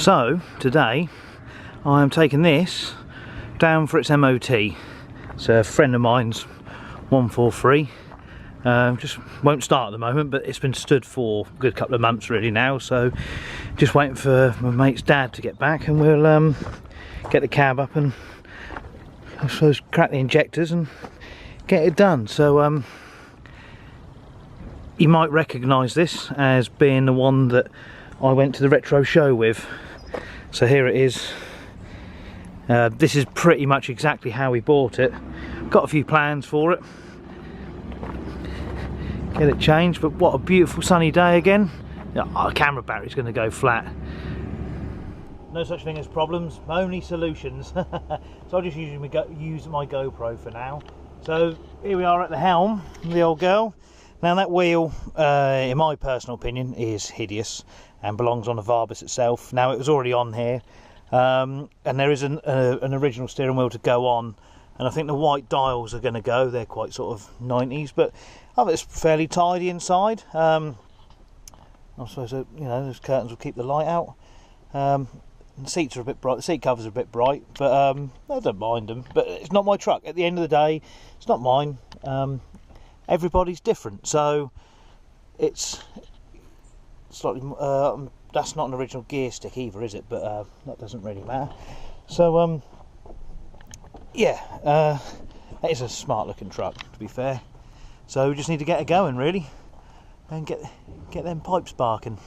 So today I am taking this down for its MOT. It's a friend of mine's 143. Just won't start at the moment, but it's been stood for a good couple of months really now, so just waiting for my mate's dad to get back and we'll get the cab up and I suppose crack the injectors and get it done. So you might recognise this as being the one that I went to the retro show with. So here it is. This is pretty much exactly how we bought it. Got a few plans for it, get it changed, but what a beautiful sunny day again. Our camera battery's going to go flat. No such thing as problems, only solutions. So I'll just use my GoPro for now. So here we are at the helm, the old girl. Now that wheel, in my personal opinion, is hideous and belongs on the Varbus itself. Now it was already on here, and there is an original steering wheel to go on, and I think the white dials are going to go. They're quite sort of 90s, but it's fairly tidy inside. I suppose those curtains will keep the light out. The seats are a bit bright. The seat covers are a bit bright, but I don't mind them. But it's not my truck. At the end of the day, it's not mine. Everybody's different, so it's slightly. That's not an original gear stick either, is it? But that doesn't really matter. So yeah, it is a smart-looking truck, to be fair. So we just need to get it going, really, and get them pipes barking.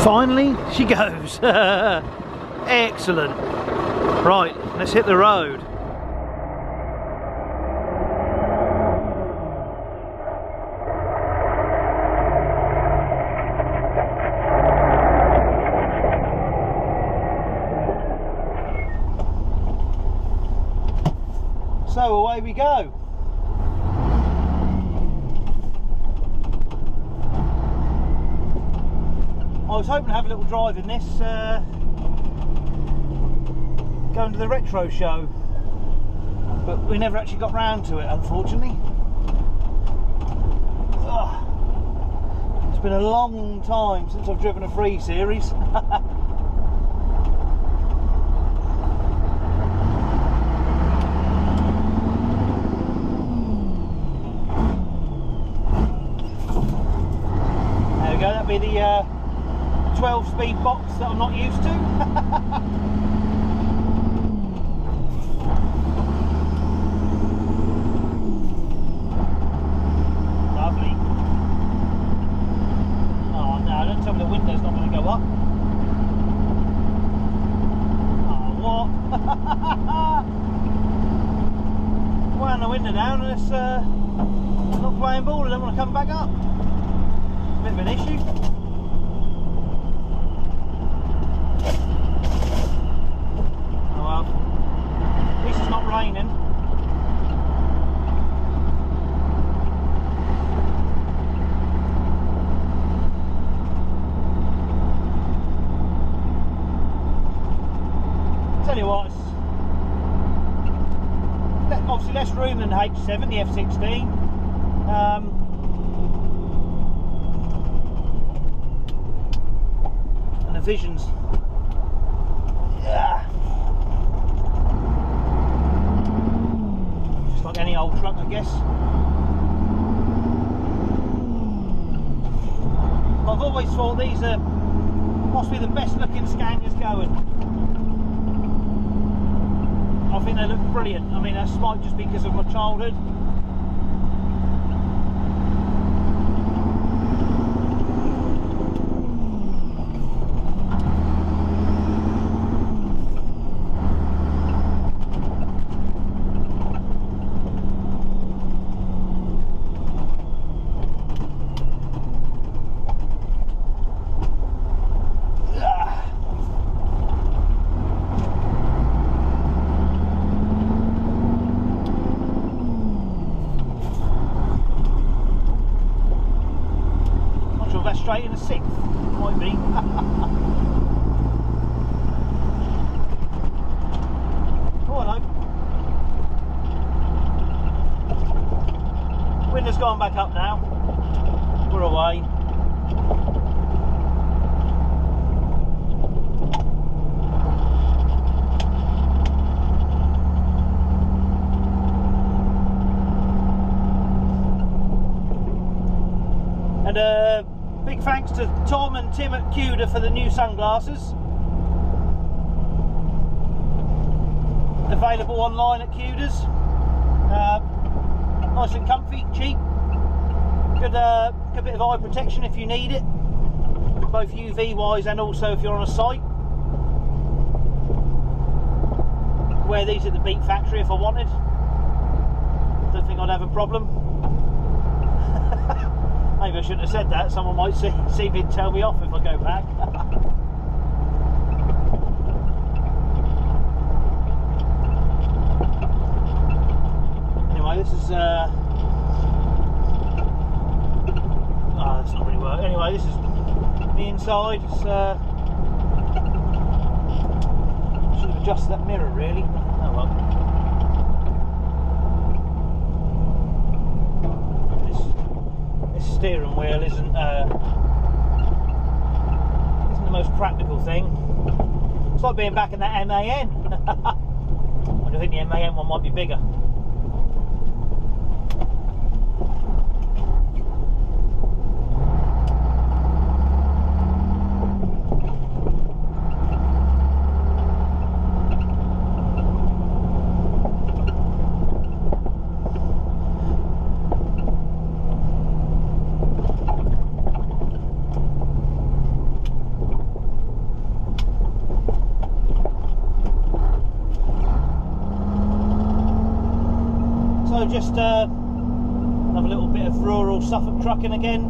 Finally, she goes. Excellent. Right, let's hit the road. So away we go. I was hoping to have a little drive in this, going to the retro show, but we never actually got round to it, unfortunately. Ugh. It's been a long time since I've driven a 3 Series. There we go, that'd be the 12-speed box that I'm not used to. Lovely. Oh no, don't tell me the window's not going to go up. Oh, what? Wound the window down and it's not playing ball. I don't want to come back up. Bit of an issue. Raining. Tell you what, it's obviously less room than the H7, the F16. And the vision's like any old truck, I guess. I've always thought these are possibly the best looking Scanias going. I think they look brilliant. I mean, that might just be because of my childhood. straight in a 6th, might be. Oh, hello. Wind has gone back up now. We're away. And big thanks to Tom and Tim at Cuda for the new sunglasses. Available online at Cuda's. Nice and comfy, cheap. Good bit of eye protection if you need it, both UV wise and also if you're on a site. Wear these at the Beat Factory if I wanted. Don't think I'd have a problem. Maybe I shouldn't have said that. Someone might see me and tell me off if I go back. Anyway, this is that's not really working. Anyway, this is the inside. It's, should have adjusted that mirror really. Oh well. This steering wheel isn't the most practical thing. It's like being back in that MAN. I think the MAN one might be bigger. So just have a little bit of rural Suffolk trucking again.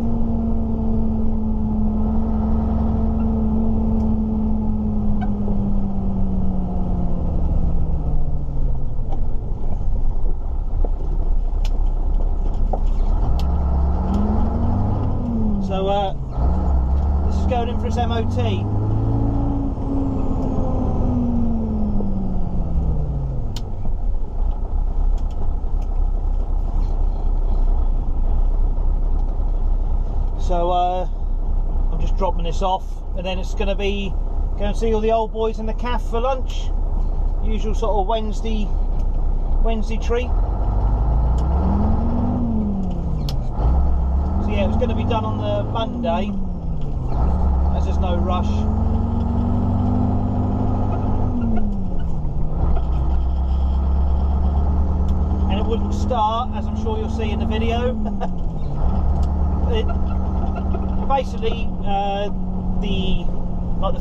So this is going in for its MOT. So I'm just dropping this off, and then it's going to be going to see all the old boys in the cafe for lunch. Usual sort of Wednesday treat. So yeah, it was going to be done on the Monday, as there's no rush. And it wouldn't start, as I'm sure you'll see in the video. Basically, the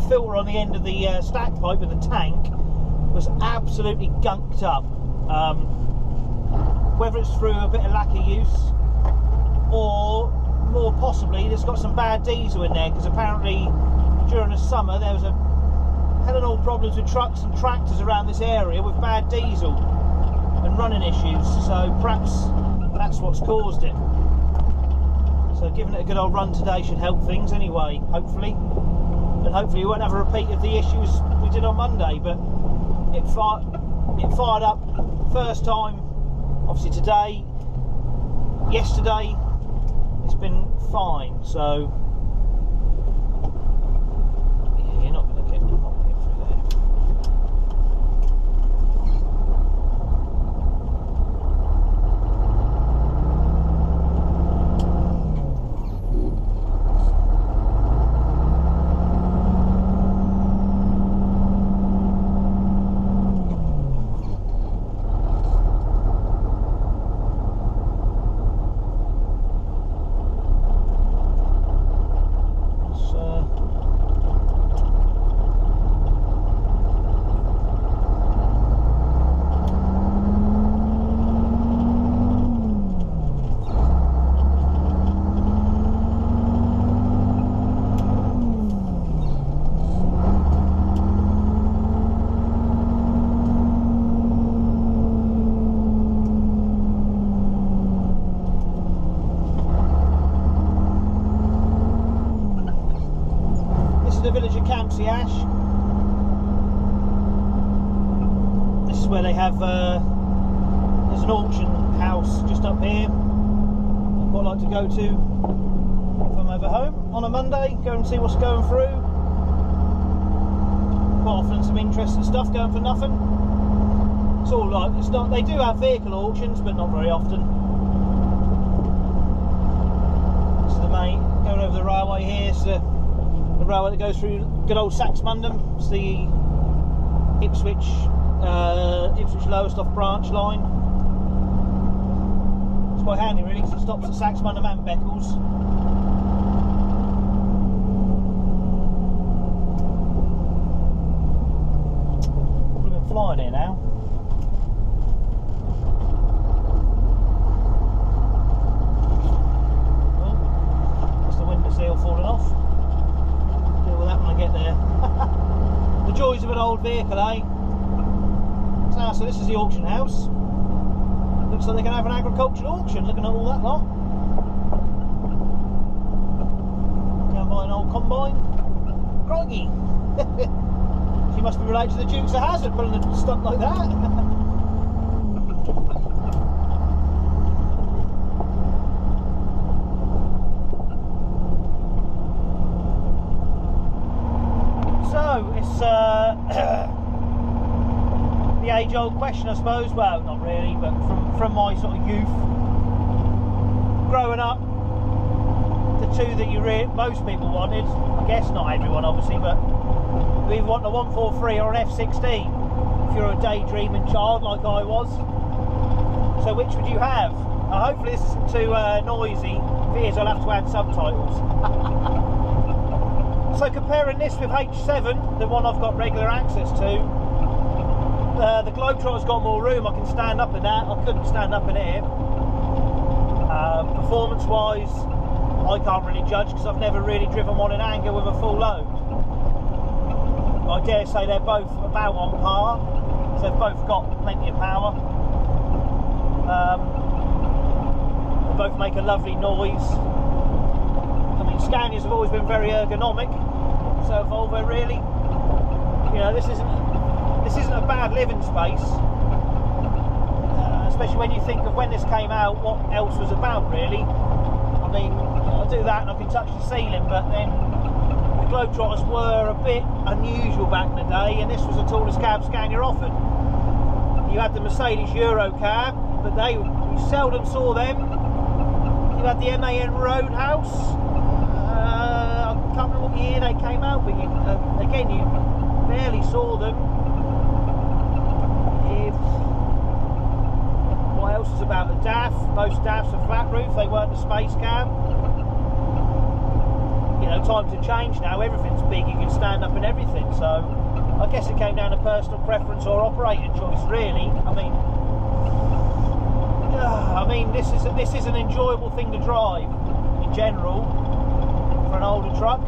filter on the end of the stack pipe in the tank was absolutely gunked up. Whether it's through a bit of lack of use, or more possibly it's got some bad diesel in there, because apparently during the summer there was had an old problems with trucks and tractors around this area with bad diesel and running issues. So perhaps that's what's caused it. So giving it a good old run today should help things anyway, hopefully. And hopefully we won't have a repeat of the issues we did on Monday, but it fired up first time, obviously today, yesterday, it's been fine. So yeah, you're not going to get through there. Moxie Ash. This is where they have, there's an auction house just up here I'd quite like to go to if I'm over home on a Monday, go and see what's going through. Quite often some interesting stuff going for nothing. It's all like, it's not, they do have vehicle auctions, but not very often. This is the main, going over the railway here, it's the railway that goes through good old Saxmundham. It's the Ipswich Lowestoft branch line. It's quite handy really, because it stops at Saxmundham and Beccles. We've been flying here now. Falling off. Deal with that when I get there. The joys of an old vehicle, eh? So this is the auction house. Looks like they're going to have an agricultural auction, looking at all that lot. Down by an old combine. Crikey! She must be related to the Dukes of Hazzard, pulling the stuff like that. So it's the age-old question, I suppose. Well, not really, but from my sort of youth, growing up, the two that most people wanted, I guess not everyone obviously, but you either want a 143 or an F16 if you're a daydreaming child like I was. So which would you have? Hopefully this isn't too noisy. If it is, I'll have to add subtitles. So comparing this with H7, the one I've got regular access to, the Globetrotter's got more room. I can stand up in that. I couldn't stand up in here. Performance wise, I can't really judge because I've never really driven one in anger with a full load. I dare say they're both about on par, so they've both got plenty of power. They both make a lovely noise. I mean, Scanias have always been very ergonomic, so Volvo really, you know, this isn't a bad living space, especially when you think of when this came out, what else was about really. I mean, I do that and I can touch the ceiling, but then the Globetrotters were a bit unusual back in the day, and this was the tallest cab Scania offered. You had the Mercedes Euro cab, but you seldom saw them. You had the MAN Roadhouse. I can't remember what year they came out, but again, you barely saw them. What else is about a DAF? Most DAFs are flat roof, they weren't the space cab. You know, times have changed now, everything's big, you can stand up in everything, so I guess it came down to personal preference or operating choice really. I mean this is an enjoyable thing to drive in general for an older truck.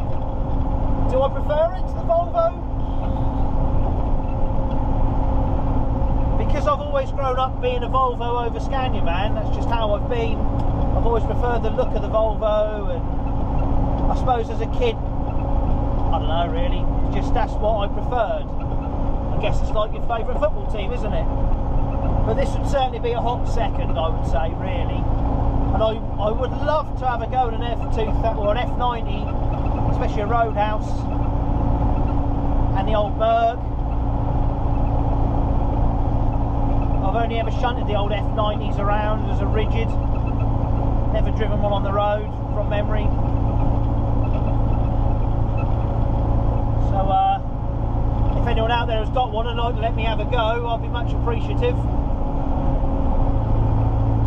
Do I prefer it to the Volvo? Because I've always grown up being a Volvo over Scania, man. That's just how I've been. I've always preferred the look of the Volvo, and I suppose as a kid, I don't know really, just that's what I preferred. I guess it's like your favourite football team, isn't it? But this would certainly be a hot second, I would say, really. And I would love to have a go at an F2 or an F90, especially a Roadhouse, and the old Berg. I've only ever shunted the old F90s around as a rigid, never driven one on the road from memory. So if anyone out there has got one and like to let me have a go, I'll be much appreciative.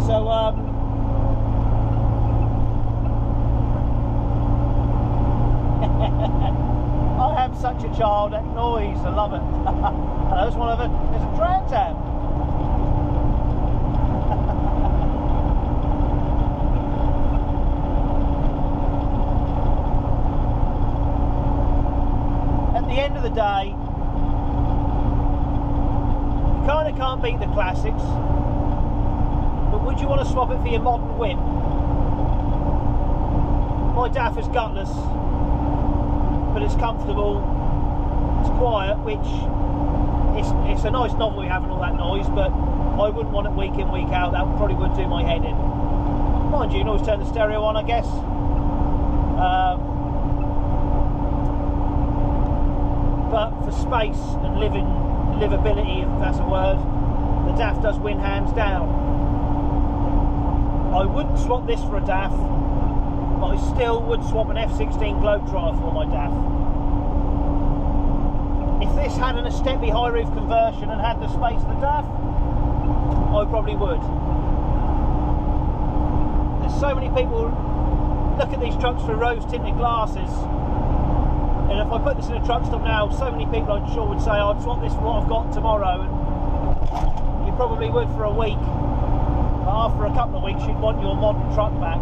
So I am such a child at noise, I love it. There's one of it, there's a Tram Tam. At the end of the day, you kind of can't beat the classics, but would you want to swap it for your modern whip? My DAF is gutless, but it's comfortable, which it's a nice novelty having all that noise, but I wouldn't want it week in, week out. That probably would do my head in. Mind you, you can always turn the stereo on, I guess. But for space and livability, if that's a word, the DAF does win hands down. I wouldn't swap this for a DAF, but I still would swap an F16 Globetrotter for my DAF. If this had a steppy high roof conversion and had the space of the DAF, I probably would. There's so many people look at these trucks through rose tinted glasses, and if I put this in a truck stop now, so many people I'm sure would say I'd swap this for what I've got tomorrow, and you probably would for a week, but after a couple of weeks you'd want your modern truck back.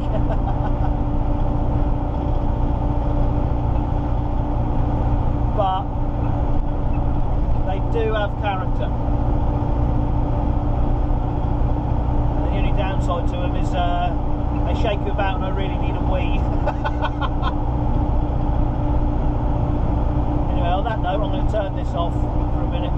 But they do have character. And the only downside to them is they shake you about and I really need a wee. Anyway, on that note, I'm going to turn this off for a minute.